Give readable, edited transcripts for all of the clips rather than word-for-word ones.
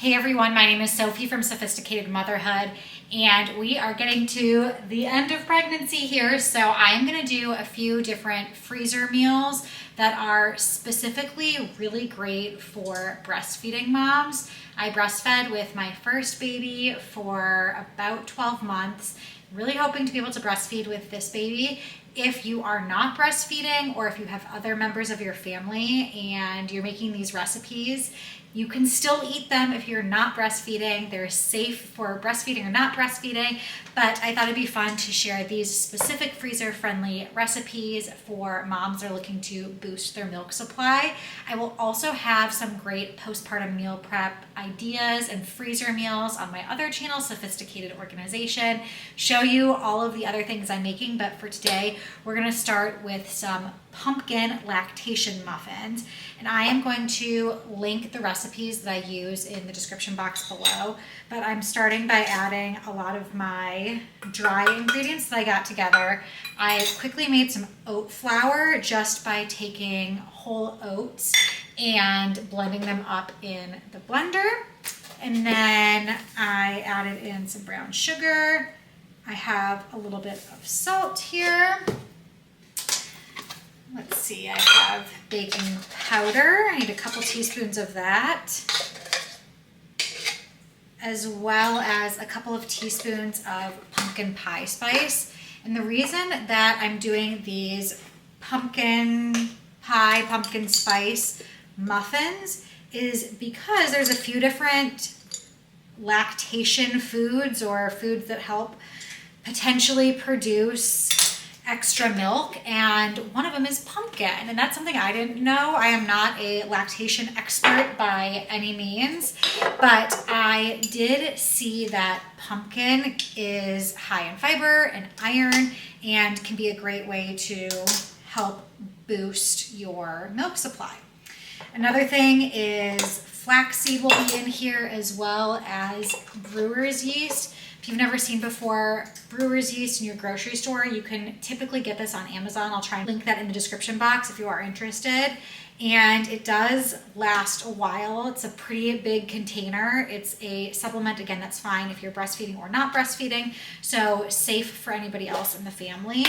Hey everyone, my name is Sophie from Sophisticated Motherhood, and we are getting to the end of pregnancy here, so I am going to do a few different freezer meals that are specifically really great for breastfeeding moms. I breastfed with my first baby for about 12 months, really hoping to be able to breastfeed with this baby. If you are not breastfeeding, or if you have other members of your family and you're making these recipes, you can still eat them if you're not breastfeeding. They're safe for breastfeeding or not breastfeeding, but I thought it'd be fun to share these specific freezer-friendly recipes for moms that are looking to boost their milk supply. I will also have some great postpartum meal prep ideas and freezer meals on my other channel, Sophisticated Organization, show you all of the other things I'm making, but for today, we're gonna start with some pumpkin lactation muffins. And I am going to link the recipes that I use in the description box below, but I'm starting by adding a lot of my dry ingredients that I got together. I quickly made some oat flour just by taking whole oats and blending them up in the blender. And then I added in some brown sugar. I have a little bit of salt here. Let's see, I have baking powder. I need a couple teaspoons of that, as well as a couple of teaspoons of pumpkin pie spice. And the reason that I'm doing these pumpkin pie, pumpkin spice muffins is because there's a few different lactation foods or foods that help potentially produce extra milk, and one of them is pumpkin, and that's something I didn't know. I am not a lactation expert by any means, but I did see that pumpkin is high in fiber and iron and can be a great way to help boost your milk supply. Another thing is flaxseed will be in here, as well as brewer's yeast. If you've never seen before brewer's yeast in your grocery store, you can typically get this on Amazon. I'll try and link that in the description box if you are interested. And it does last a while. It's a pretty big container. It's a supplement, again, that's fine if you're breastfeeding or not breastfeeding. So safe for anybody else in the family.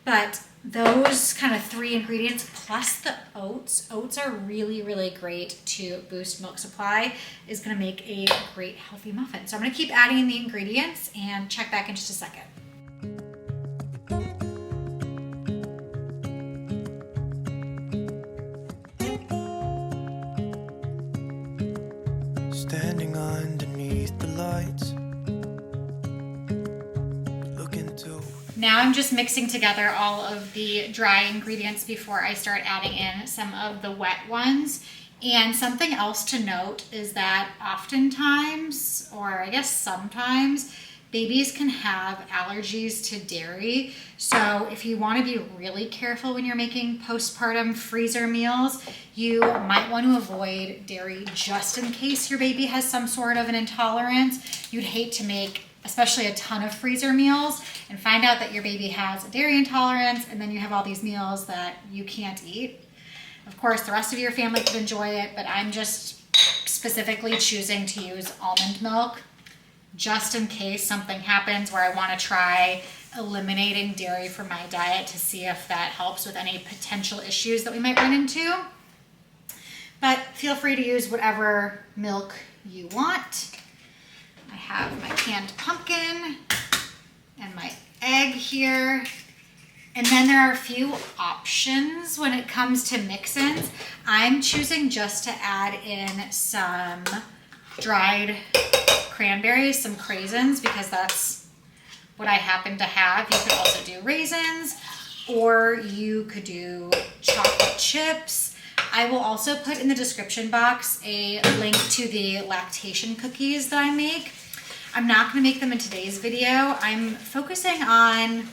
But those kind of three ingredients plus the oats are really, really great to boost milk supply, is going to make a great healthy muffin. So I'm going to keep adding in the ingredients and check back in just a second. Standing underneath the lights. Now I'm just mixing together all of the dry ingredients before I start adding in some of the wet ones. And something else to note is that oftentimes, or I guess sometimes, babies can have allergies to dairy. So if you want to be really careful when you're making postpartum freezer meals, you might want to avoid dairy just in case your baby has some sort of an intolerance. You'd hate to make especially a ton of freezer meals and find out that your baby has a dairy intolerance, and then you have all these meals that you can't eat. Of course, the rest of your family could enjoy it, but I'm just specifically choosing to use almond milk just in case something happens where I want to try eliminating dairy from my diet to see if that helps with any potential issues that we might run into. But feel free to use whatever milk you want. I have my canned pumpkin and my egg here. And then there are a few options when it comes to mix-ins. I'm choosing just to add in some dried cranberries, some craisins, because that's what I happen to have. You could also do raisins, or you could do chocolate chips. I will also put in the description box a link to the lactation cookies that I make. I'm not going to make them in today's video. I'm focusing on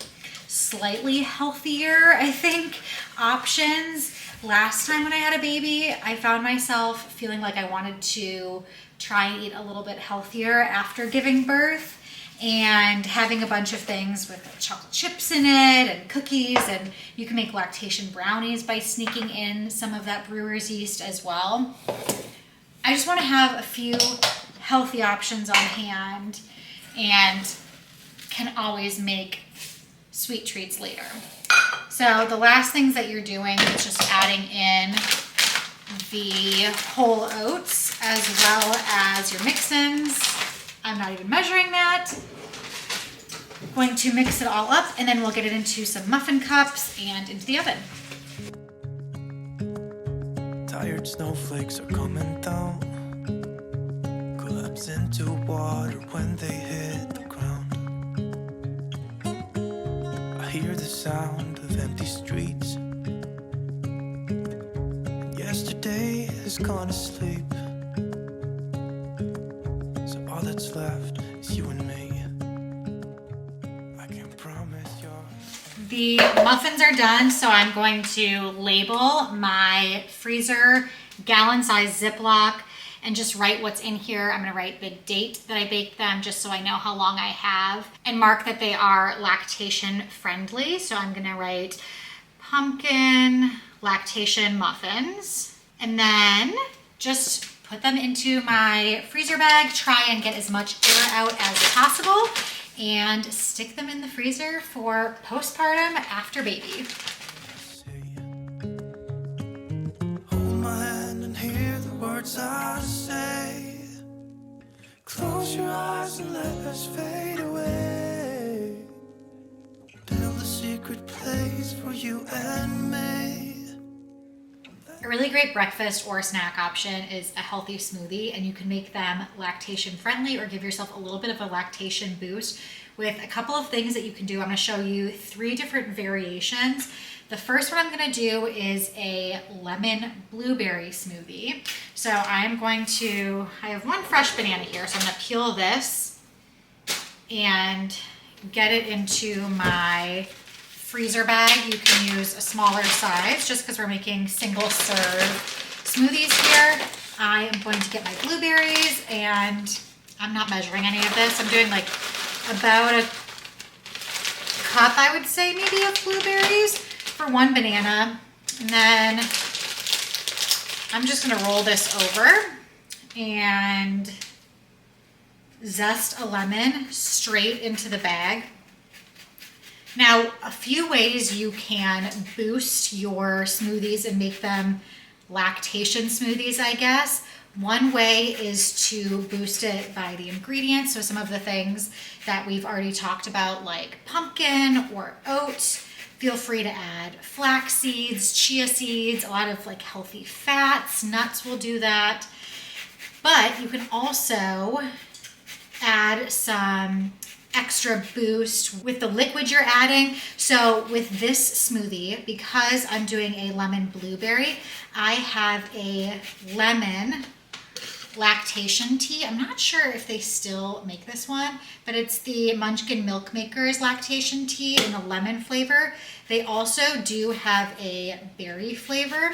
slightly healthier, I think, options. Last time when I had a baby, I found myself feeling like I wanted to try and eat a little bit healthier after giving birth, and having a bunch of things with chocolate chips in it and cookies, and you can make lactation brownies by sneaking in some of that brewer's yeast as well. I just want to have a few healthy options on hand and can always make sweet treats later. So the last things that you're doing is just adding in the whole oats as well as your mix-ins. I'm not even measuring that. Going to mix it all up and then we'll get it into some muffin cups and into the oven. Tired snowflakes are coming down, collapse into water when they hit the ground. I hear the sound of empty streets. Yesterday has gone to sleep, so all that's left is you and me. I can promise you're... The muffins are done, so I'm going to label my freezer gallon-size Ziploc and just write what's in here. I'm gonna write the date that I baked them just so I know how long I have, and mark that they are lactation friendly. So I'm gonna write pumpkin lactation muffins, and then just put them into my freezer bag, try and get as much air out as possible, and stick them in the freezer for postpartum after baby. Hold my hand and hear the words I say. Close your eyes and let us fade away. Build a secret place for you and me. A really great breakfast or snack option is a healthy smoothie, and you can make them lactation friendly or give yourself a little bit of a lactation boost with a couple of things that you can do. I'm going to show you 3 different variations. The first one I'm going to do is a lemon blueberry smoothie. So I have 1 fresh banana here, so I'm going to peel this and get it into my freezer bag. You can use a smaller size just because we're making single serve smoothies here. I am going to get my blueberries, and I'm not measuring any of this. I'm doing like about a cup, I would say, maybe, of blueberries for 1 banana. And then I'm just gonna roll this over and zest a lemon straight into the bag. Now, a few ways you can boost your smoothies and make them lactation smoothies, I guess. One way is to boost it by the ingredients. So some of the things that we've already talked about, like pumpkin or oats. Feel free to add flax seeds, chia seeds, a lot of like healthy fats. Nuts will do that. But you can also add some extra boost with the liquid you're adding. So with this smoothie, because I'm doing a lemon blueberry, I have a lemon lactation tea. I'm not sure if they still make this one, but it's the Munchkin Milk Makers lactation tea in a lemon flavor. They also do have a berry flavor.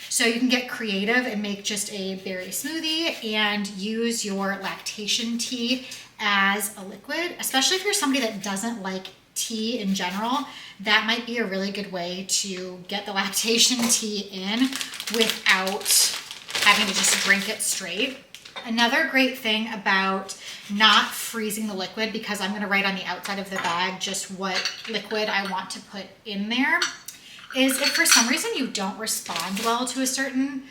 So you can get creative and make just a berry smoothie and use your lactation tea as a liquid, especially if you're somebody that doesn't like tea in general. That might be a really good way to get the lactation tea in without having to just drink it straight. Another great thing about not freezing the liquid, because I'm going to write on the outside of the bag just what liquid I want to put in there, is if for some reason you don't respond well to a certain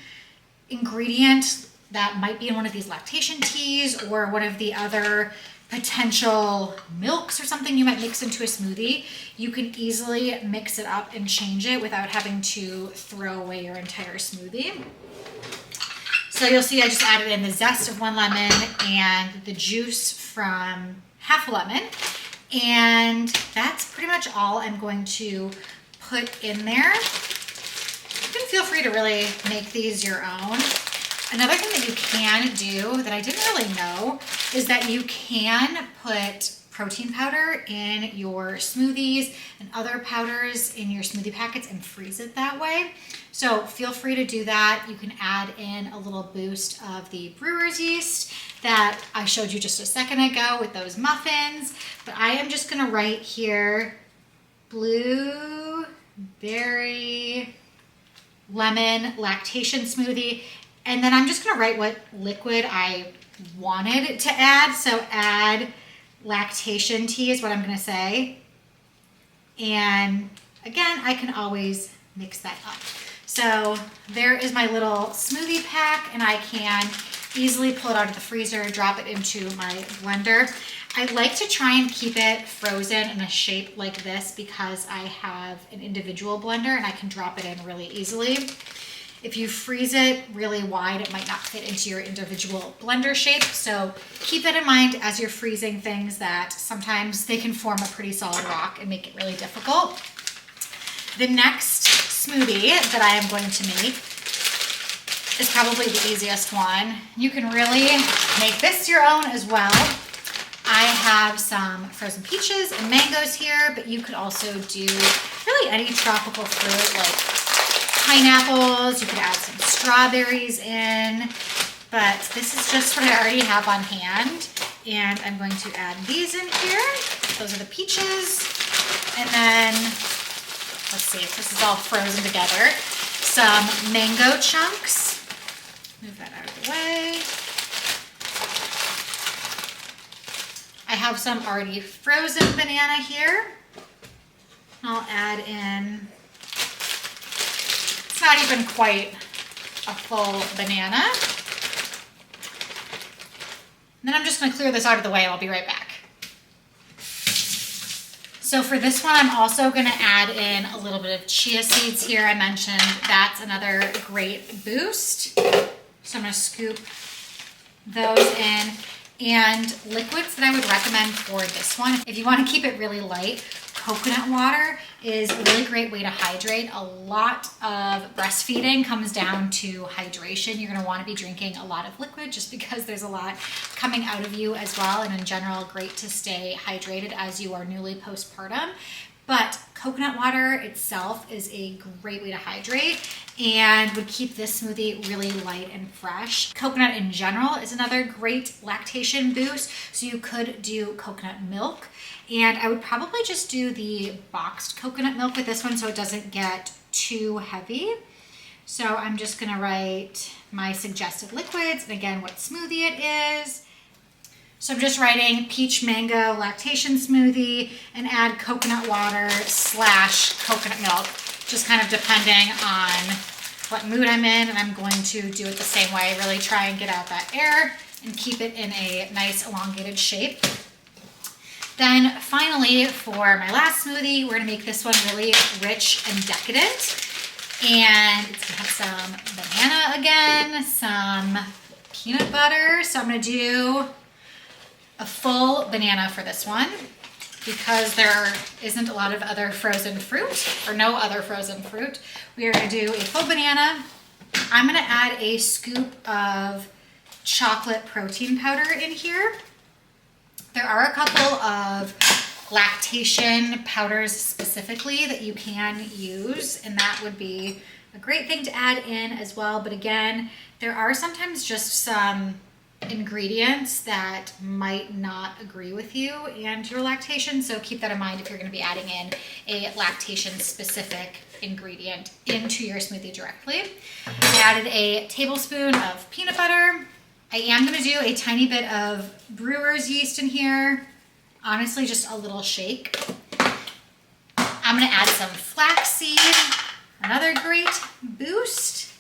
ingredient that might be in one of these lactation teas or one of the other potential milks or something you might mix into a smoothie, you can easily mix it up and change it without having to throw away your entire smoothie. So you'll see I just added in the zest of 1 lemon and the juice from half a lemon. And that's pretty much all I'm going to put in there. You can feel free to really make these your own. Another thing that you can do that I didn't really know is that you can put protein powder in your smoothies and other powders in your smoothie packets and freeze it that way. So feel free to do that. You can add in a little boost of the brewer's yeast that I showed you just a second ago with those muffins. But I am just gonna write here blueberry lemon lactation smoothie. And then I'm just gonna write what liquid I wanted to add. So add lactation tea is what I'm gonna say. And again, I can always mix that up. So there is my little smoothie pack, and I can easily pull it out of the freezer, drop it into my blender. I like to try and keep it frozen in a shape like this because I have an individual blender and I can drop it in really easily. If you freeze it really wide, it might not fit into your individual blender shape. So keep that in mind as you're freezing things, that sometimes they can form a pretty solid rock and make it really difficult. The next smoothie that I am going to make is probably the easiest one. You can really make this your own as well. I have some frozen peaches and mangoes here, but you could also do really any tropical fruit like pineapples. You could add some strawberries in, but this is just what I already have on hand. And I'm going to add these in here. Those are the peaches. And then, let's see if this is all frozen together. Some mango chunks. Move that out of the way. I have some already frozen banana here. I'll add in, it's not even quite a full banana. And then I'm just gonna clear this out of the way and I'll be right back. So for this one, I'm also gonna add in a little bit of chia seeds here. I mentioned that's another great boost. So I'm gonna scoop those in. And liquids that I would recommend for this one, if you want to keep it really light, coconut water is a really great way to hydrate. A lot of breastfeeding comes down to hydration. You're going to want to be drinking a lot of liquid just because there's a lot coming out of you as well. And in general, great to stay hydrated as you are newly postpartum. But coconut water itself is a great way to hydrate and would keep this smoothie really light and fresh. Coconut in general is another great lactation boost. So you could do coconut milk, and I would probably just do the boxed coconut milk with this one so it doesn't get too heavy. So I'm just gonna write my suggested liquids and again what smoothie it is. So I'm just writing peach mango lactation smoothie and add coconut water / coconut milk, just kind of depending on what mood I'm in. And I'm going to do it the same way, really try and get out that air and keep it in a nice elongated shape. Then finally, for my last smoothie, we're gonna make this one really rich and decadent. And it's gonna have some banana again, some peanut butter. So I'm gonna do a full banana for this one because there isn't a lot of other frozen fruit, or no other frozen fruit. We are gonna do a full banana. I'm gonna add a scoop of chocolate protein powder in here. There are a couple of lactation powders specifically that you can use, and that would be a great thing to add in as well. But again, there are sometimes just some ingredients that might not agree with you and your lactation, so keep that in mind if you're going to be adding in a lactation specific ingredient into your smoothie directly. I added a tablespoon of peanut butter. I am going to do a tiny bit of brewer's yeast in here, honestly just a little shake. I'm going to add some flaxseed, another great boost,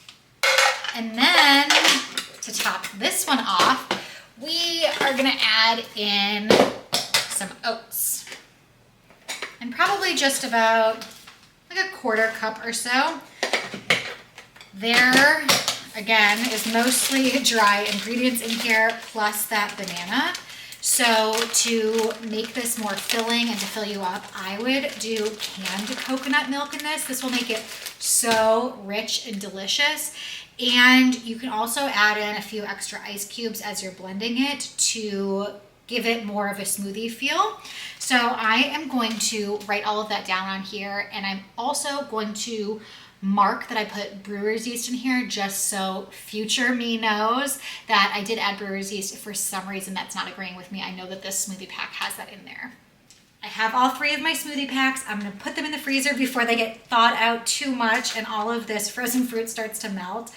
and then to top this one off, we are gonna add in some oats. And probably just about like a 1/4 cup or so. There, again, is mostly dry ingredients in here, plus that banana. So to make this more filling and to fill you up, I would do canned coconut milk in this. This will make it so rich and delicious. And you can also add in a few extra ice cubes as you're blending it to give it more of a smoothie feel. So I am going to write all of that down on here, and I'm also going to mark that I put brewer's yeast in here just so future me knows that I did add brewer's yeast. If for some reason that's not agreeing with me, I know that this smoothie pack has that in there. I have all 3 of my smoothie packs. I'm gonna put them in the freezer before they get thawed out too much and all of this frozen fruit starts to melt.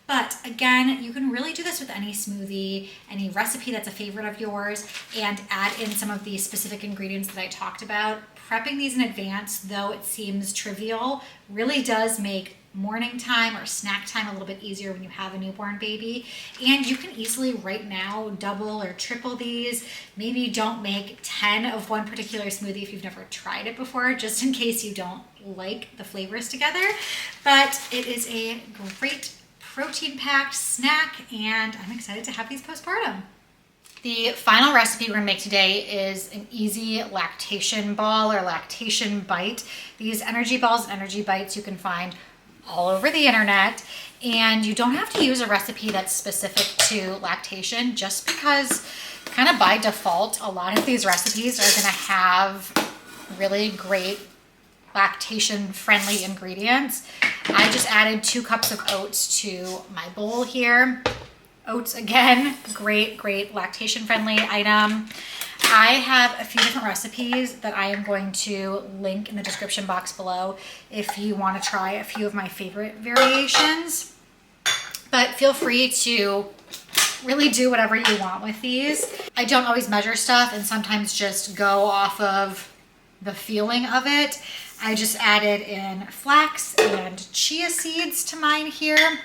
But again, you can really do this with any smoothie, any recipe that's a favorite of yours, and add in some of the specific ingredients that I talked about. Prepping these in advance, though it seems trivial, really does make morning time or snack time a little bit easier when you have a newborn baby. And you can easily right now double or triple these. Maybe don't make 10 of one particular smoothie if you've never tried it before, just in case you don't like the flavors together. But it is a great protein-packed snack, and I'm excited to have these postpartum. The final recipe we're gonna make today is an easy lactation ball or lactation bite. These energy balls and energy bites you can find all over the internet, and you don't have to use a recipe that's specific to lactation, just because kind of by default a lot of these recipes are gonna have really great lactation friendly ingredients. I just added 2 cups of oats to my bowl here. Oats, again, great lactation friendly item. I have a few different recipes that I am going to link in the description box below if you want to try a few of my favorite variations. But feel free to really do whatever you want with these. I don't always measure stuff and sometimes just go off of the feeling of it. I just added in flax and chia seeds to mine here.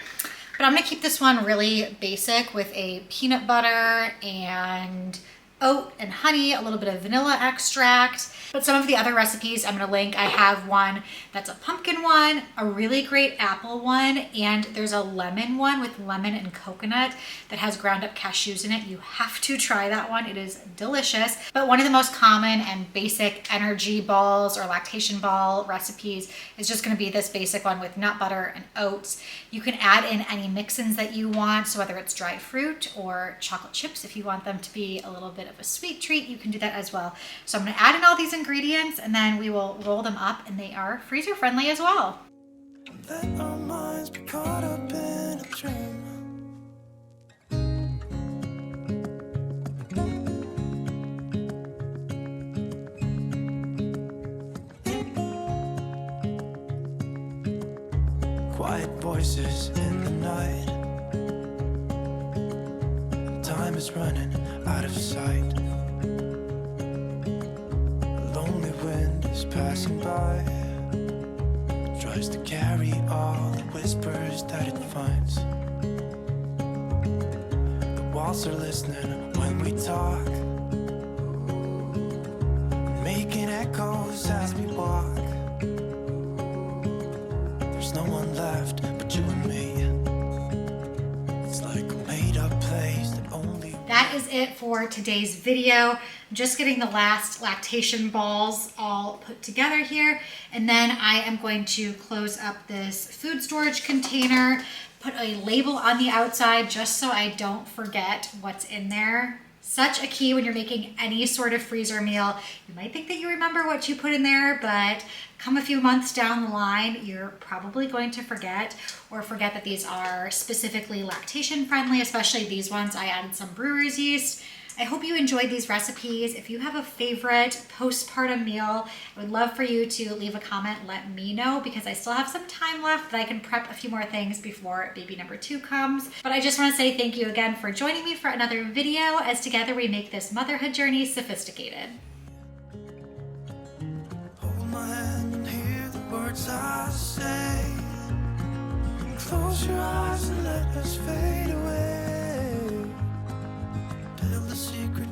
But I'm gonna keep this one really basic with a peanut butter and oat and honey, a little bit of vanilla extract. But some of the other recipes I'm gonna link. I have one that's a pumpkin one, a really great apple one, and there's a lemon one with lemon and coconut that has ground up cashews in it. You have to try that one. It is delicious. But one of the most common and basic energy balls or lactation ball recipes is just gonna be this basic one with nut butter and oats. You can add in any mix-ins that you want, so whether it's dried fruit or chocolate chips, if you want them to be a little bit of a sweet treat, you can do that as well. So I'm gonna add in all these ingredients and then we will roll them up, and they are freezer friendly as well. Let our minds be caught up in a dream. Quiet voices in the night. Time is running out of sight. A lonely wind is passing by. Tries to carry all the whispers that it finds. The walls are listening when we talk, making echoes as we walk. There's no one left but you and me. It's like a made-up place that only... That is it for today's video. I'm just getting the last lactation balls all put together here, and then I am going to close up this food storage container, put a label on the outside just so I don't forget what's in there. Such a key when you're making any sort of freezer meal. You might think that you remember what you put in there, but come a few months down the line, you're probably going to forget, or forget that these are specifically lactation friendly, especially these ones. I added some brewer's yeast. I hope you enjoyed these recipes. If you have a favorite postpartum meal, I would love for you to leave a comment, let me know, because I still have some time left that I can prep a few more things before baby number 2 comes. But I just want to say thank you again for joining me for another video, as together we make this motherhood journey sophisticated. Hold my hand and hear the words I say. Close your eyes and let us fade away. Tell the secret